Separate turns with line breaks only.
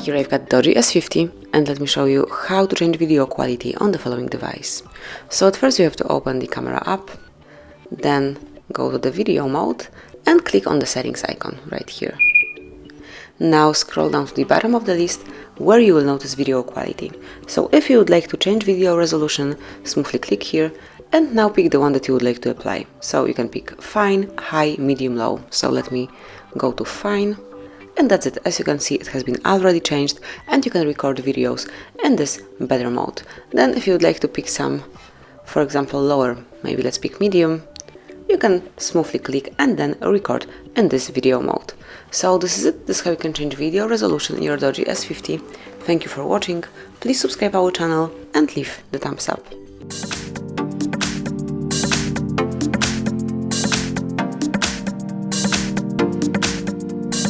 Here I've got DOOGEE S50, and let me show you how to change video quality on the following device. So at first you have to open the camera app, then go to the video mode and click on the settings icon right here. Now scroll down to the bottom of the list where you will notice video quality. So if you would like to change video resolution, smoothly click here and now pick the one that you would like to apply. So you can pick fine, high, medium, low. So let me go to fine. And that's it. As you can see, it has been already changed and you can record videos in this better mode. Then if you would like to pick some, for example, lower, maybe let's pick medium, you can smoothly click and then record in this video mode. So this is it. This is how you can change video resolution in your DOOGEE S50. Thank you for watching. Please subscribe our channel and leave the thumbs up.